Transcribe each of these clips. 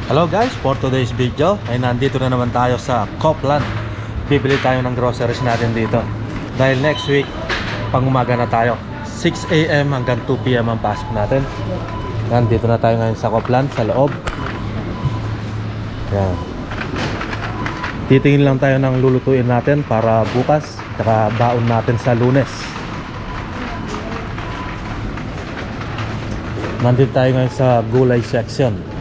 Hello guys, for today's video ay nandito na naman tayo sa Copland. Bibili tayo ng groceries natin dito dahil next week pang umaga na tayo, 6 AM hanggang 2 PM ang pasok natin. Nandito na tayo ngayon sa Copland, sa loob. Yan. Titingin lang tayo ng lulutuin natin para bukas, saka baon natin sa Lunes. Nandito tayo ngayon sa gulay section.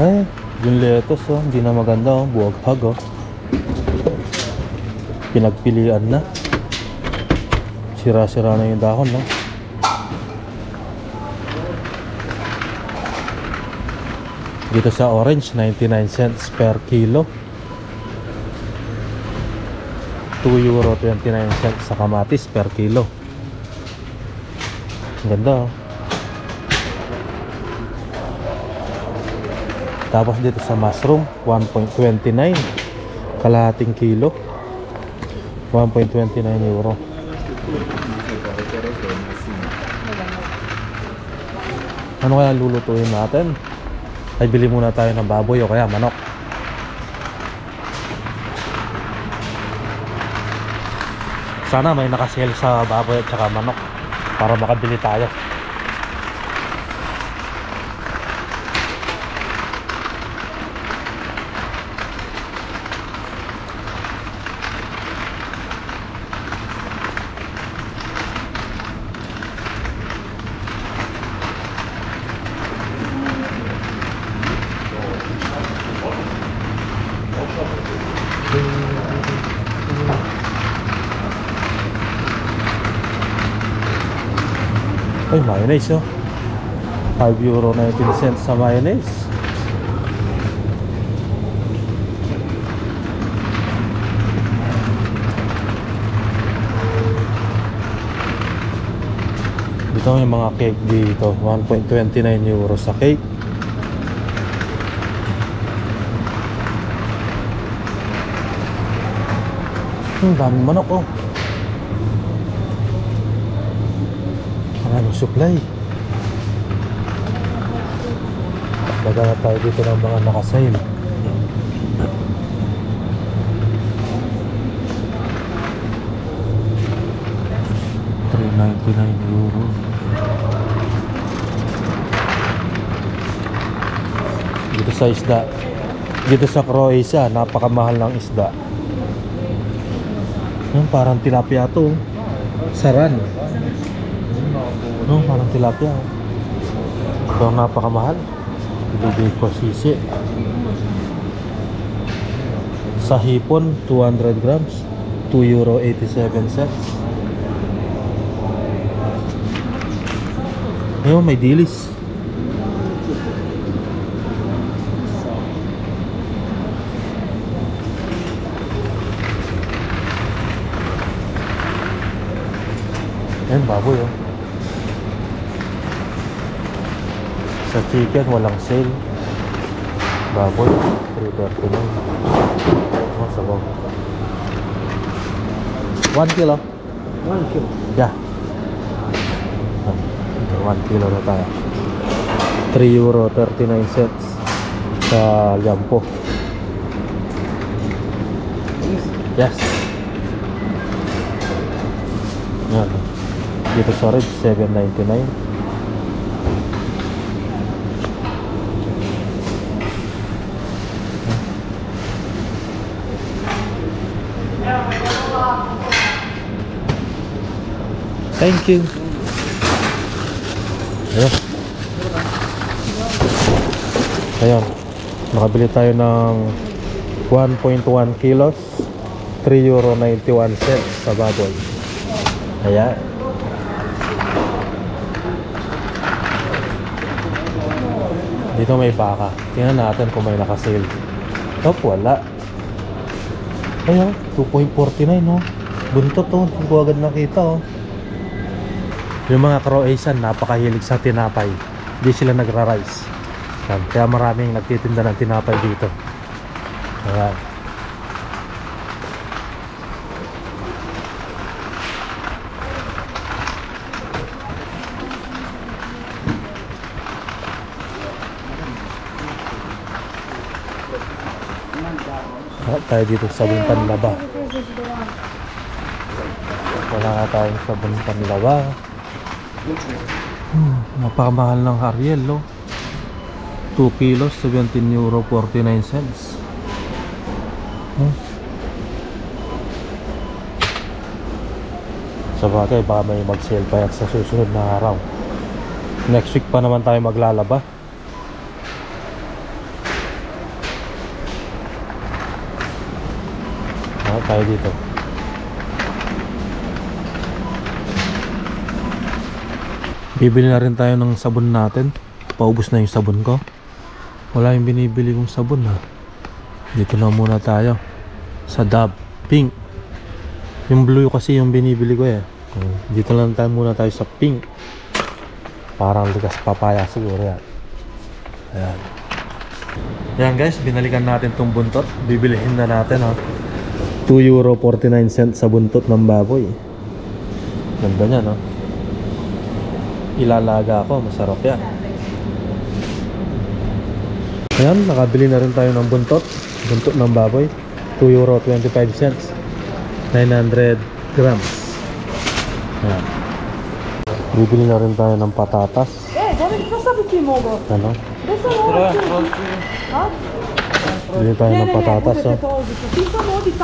Ay, yung lettuce oh, hindi na maganda oh, buwag-hag oh. Pinagpilian na. Sira-sira na yung dahon no. Dito sa orange, 99 cents per kilo. €2.29 sa kamatis per kilo. Ganda oh. Tapos dito sa mushroom, 1.29 kalahating kilo, €1.29. Ano kaya lulutuin natin? Ay bili muna tayo ng baboy o kaya manok. Sana may nakasale sa baboy at saka manok para makabili tayo. Ay, mayonnaise oh, €5.19 sa mayonnaise. Dito may mga cake dito, €1.29 sa cake. Daming manok oh. Maraming supply. Baga na tayo dito ng mga nakasale. €3.99. Dito sa isda, dito sa Croatia, napakamahal ng isda. Yung parang tilapia to, saran. No, parang tilapia. Ito napakamahal. Ilubig ko sisi. Sa hipon, 200 grams, €2.87. Ayun, may dilis. Ayun, baboy oh. Sa chicken, walang sale. Baboy, $3.39. Oh, sabaw. 1 kilo? 1 kilo. Yeah. 1 kilo na tayo. €3.39 sa Liampo. Yes. Yan. Dito sa red, $7.99. Thank you. Ayun. Ayun. Nakabili tayo ng 1.1 kilos, €3.91 sa baboy. Ayan. Dito may baka. Tingnan natin kung may nakasale. Opo, wala. Ayun, 2.49 oh. Buntot oh. Hindi ko agad nakita oh. Yung mga Croatian, napakahilig sa tinapay. Hindi sila nagra-rice. Kaya maraming nagtitinda ng tinapay dito. Ayan. tayo dito sa sabon panlaba. Wala nga tayong sabon panlaba. Napakamahal ng Ariel, no? 2 kilos, 17 euro 49 cents. Sa bagay, baka may mag-sale pa yan sa susunod na araw. Next week pa naman tayo maglalaba. Tayo dito. Bibili na rin tayo ng sabon natin. Paubos na yung sabon ko. Wala yung binibili kong sabon, ha. Dito na muna tayo sa Dove Pink. Yung blue kasi yung binibili ko, eh. Dito lang tayo muna tayo sa pink. Parang likas papaya siguro yan. Ayan. Ayan guys, binalikan natin tong buntot. Bibilihin na natin, ha. 2 euro 49 cents sa buntot ng baboy. Ganda niya, no? Ilalaga ako, masarap yan. Ayan, nakabili na rin tayo ng buntot ng baboy. 2 euro 25 cents, 900 grams. Ayan. Bibili na rin tayo ng patatas. Ano? Bili tayo ng patatas, oh.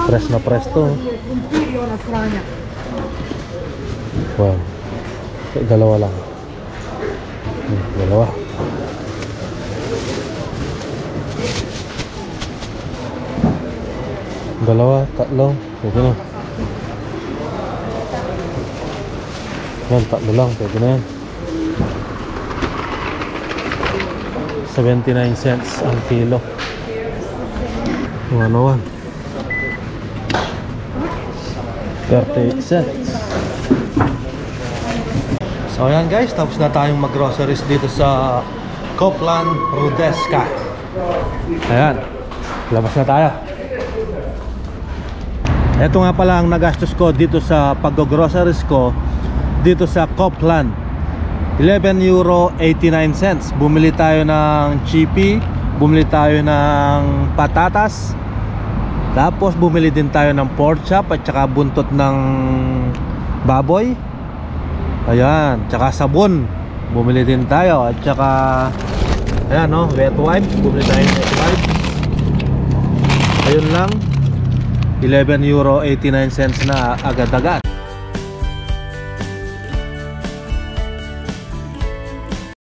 Fresh na fresh to, oh. Wow. Dalawa lang. Dalawa. Dalawa, tatlo. Pwede na. Yan, tatlo lang. Pwede na yan. 79 cents ang kilo. 101. 38 cents. So ayan guys, tapos na tayong mag-groceries dito sa Copland Rudesca. Ayan, labas na tayo. Ito nga pala ang nagastos ko dito sa pag-groceries ko dito sa Copland. 11 euro 89 cents. Bumili tayo ng chippy, bumili tayo ng patatas, tapos bumili din tayo ng pork chop at saka buntot ng baboy. Ayan, tsaka sabon bumili din tayo, at saka ayan, no, wet wipes, bumili tayo ng wet wipes. Ayun lang, 11 euro 89 cents na agad-agad.